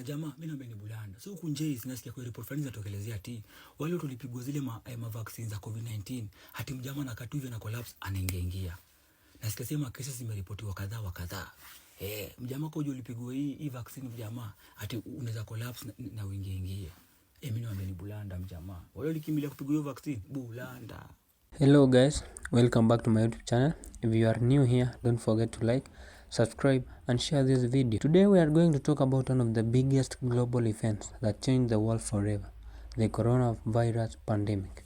Majamaa mimi naomba ni bulanda. So huku nje sinasikia kwa report fulani zinatokelezea ati wale tulipigwa zile vaccine za COVID-19 hati mjamaa na katu hivi na collapse anaingia. Nasikia sema kesi zimeripotiwa kadhaa wa kadhaa. Mjamaa kwa ulipigwa hii vaccine mjamaa hati unaweza collapse na uingie. Mimi naomba ni bulanda mjamaa. Wale walikimbilia kupigwa hiyo vaccine bulanda. Hello guys, welcome back to my YouTube channel. If you are new here, don't forget to like, subscribe and share this video. Today we are going to talk about one of the biggest global events that changed the world forever, the coronavirus pandemic.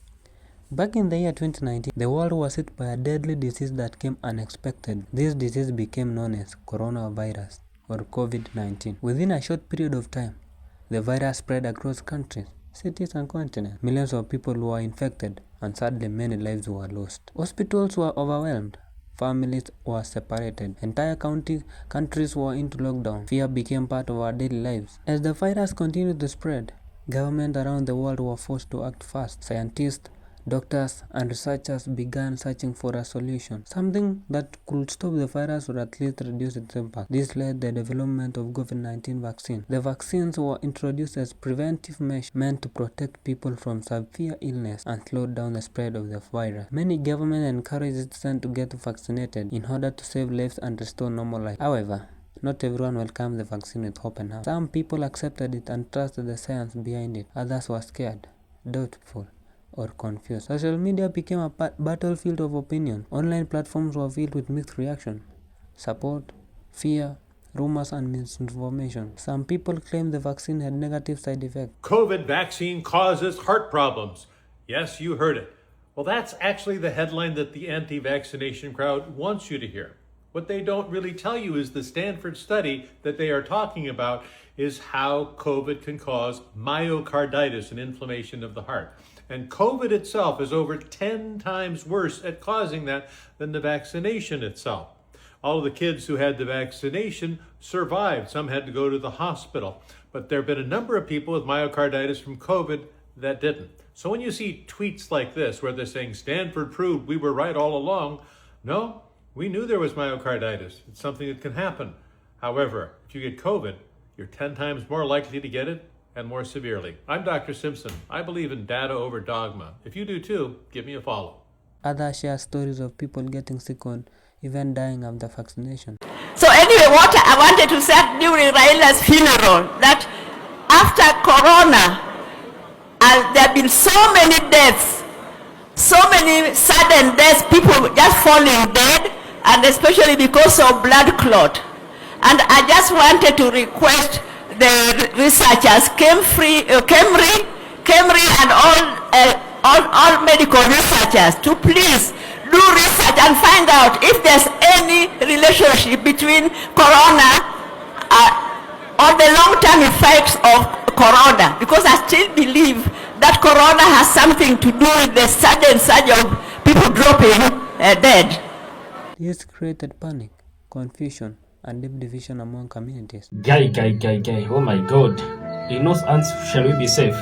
Back in the year 2019, the world was hit by a deadly disease that came unexpected. This disease became known as coronavirus or COVID-19. Within a short period of time, the virus spread across countries, cities and continents. Millions of people were infected and sadly many lives were lost. Hospitals were overwhelmed. Families were separated. Entire countries were into lockdown. Fear became part of our daily lives. As the virus continued to spread, governments around the world were forced to act fast. Scientists, doctors and researchers began searching for a solution, something that could stop the virus or at least reduce its impact. This led to the development of COVID-19 vaccine. The vaccines were introduced as preventive measures meant to protect people from severe illness and slow down the spread of the virus. Many governments encouraged citizens to get vaccinated in order to save lives and restore normal life. However, not everyone welcomed the vaccine with open arms. Some people accepted it and trusted the science behind it. Others were scared, doubtful, or confused. Social media became a battlefield of opinion. Online platforms were filled with mixed reaction, support, fear, rumors and misinformation. Some people claimed the vaccine had negative side effects. COVID vaccine causes heart problems. Yes, you heard it. Well, that's actually the headline that the anti-vaccination crowd wants you to hear. What they don't really tell you is the Stanford study that they are talking about is how COVID can cause myocarditis, an inflammation of the heart. And COVID itself is over 10 times worse at causing that than the vaccination itself. All of the kids who had the vaccination survived. Some had to go to the hospital. But there have been a number of people with myocarditis from COVID that didn't. So when you see tweets like this where they're saying Stanford proved we were right all along, no, we knew there was myocarditis. It's something that can happen. However, if you get COVID, you're 10 times more likely to get it and more severely. I'm Dr. Simpson. I believe in data over dogma. If you do too, give me a follow. Others share stories of people getting sick or even dying after vaccination. So anyway, what I wanted to say during Raila's funeral, that after Corona, there have been so many deaths, so many sudden deaths, people just falling dead, and especially because of blood clot. And I just wanted to request the researchers, Kemri and all medical researchers to please do research and find out if there's any relationship between corona or the long-term effects of corona, because I still believe that corona has something to do with the sudden surge of people dropping dead. This created panic, confusion, and deep division among communities. Guy, oh my god. In those ants, shall we be safe?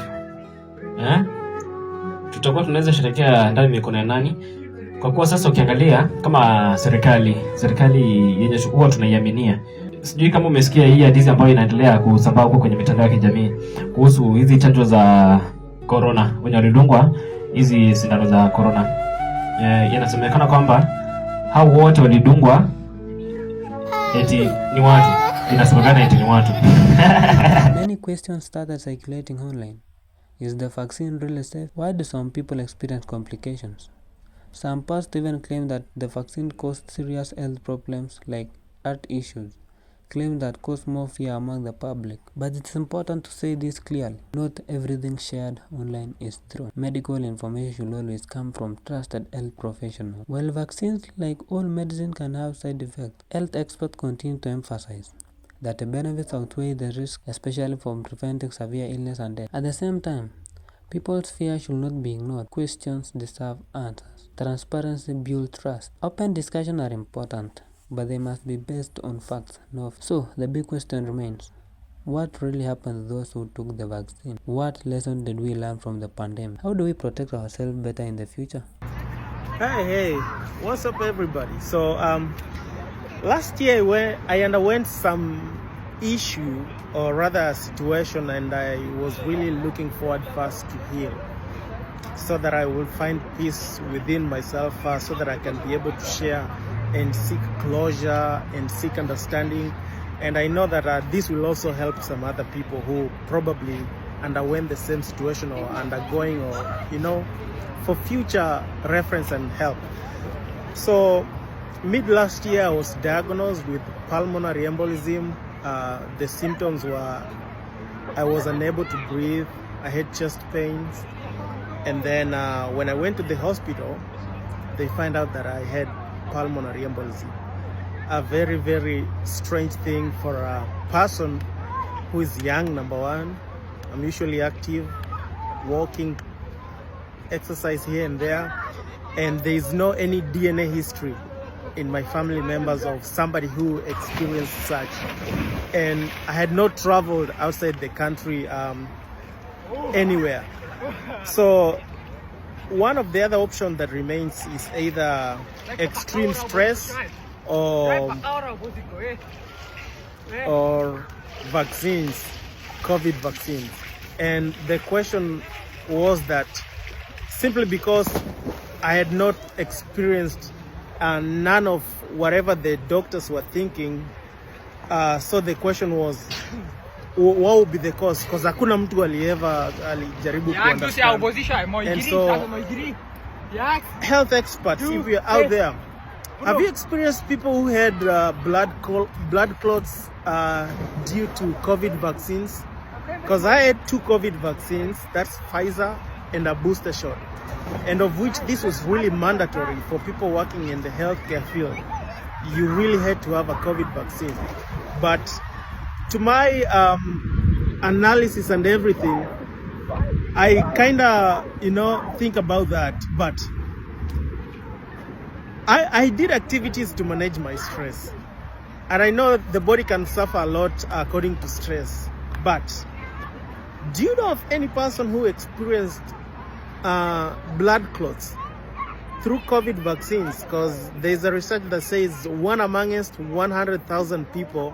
Tutakuwa tunaweza sherekea ndani mikono ya nani? Kwa kuwa sasa ukiangalia kama serikali yenye huwa tunaiaminia. Sijui kama umesikia hii hadithi ambayo inaendelea kusambaa huko kwenye mitandao ya kijamii kuhusu hizi chanjo za corona. Wenye walidungwa hizi sindano za corona. Inasemekana kwamba hao wote walidungwa eti ni watu. Inasemekana eti ni watu. Many questions started circulating online. Is the vaccine really safe? Why do some people experience complications? Some posts even claim that the vaccine caused serious health problems like heart issues, claim that caused more fear among the public. But it's important to say this clearly. Not everything shared online is true. Medical information should always come from trusted health professionals. While vaccines, like all medicine, can have side effects, health experts continue to emphasize that the benefits outweigh the risk, especially from preventing severe illness and death. At the same time, people's fear should not be ignored. Questions deserve answers. Transparency builds trust. Open discussions are important, but they must be based on facts. So the big question remains: what really happened to those who took the vaccine? What lesson did we learn from the pandemic? How do we protect ourselves better in the future? Hey, what's up everybody? So last year when I underwent some issue, or rather a situation, and I was really looking forward first to heal, so that I will find peace within myself first, so that I can be able to share and seek closure and seek understanding. And I know that this will also help some other people who probably underwent the same situation or undergoing, or, you know, for future reference and help. So mid last year I was diagnosed with pulmonary embolism. The symptoms were I was unable to breathe, I had chest pains, and then when I went to the hospital, they find out that I had pulmonary embolism. A very, very strange thing for a person who is young, number one. I'm usually active, walking, exercise here and there, and there is no any DNA history in my family members of somebody who experienced such. And I had not traveled outside the country anywhere. So one of the other options that remains is either extreme stress or vaccines, COVID vaccines. And the question was that simply because I had not experienced none of whatever the doctors were thinking, so the question was what would be the cause, because hakuna mtu alijaribu kuunderstand. And so health experts, if you're out there, have you experienced people who had blood clots due to COVID vaccines? Because I had 2 COVID vaccines, that's Pfizer and a booster shot, and of which this was really mandatory for people working in the healthcare field. You really had to have a COVID vaccine. But to my analysis and everything, I kind of, think about that. But I did activities to manage my stress. And I know the body can suffer a lot according to stress. But do you know of any person who experienced blood clots through COVID vaccines? Because there's a research that says 1 amongst 100,000 people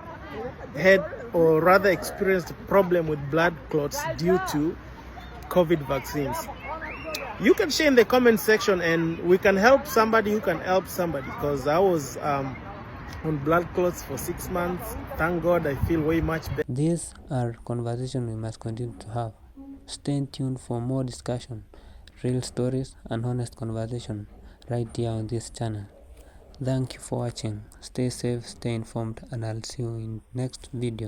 had, or rather experienced, a problem with blood clots due to COVID vaccines. You can share in the comment section and we can help somebody who can help somebody, because I was on blood clots for 6 months. Thank God I feel way much better. These are conversations we must continue to have. Stay tuned for more discussion, real stories and honest conversation right here on this channel. Thank you for watching. Stay safe, stay informed, and I'll see you in next video.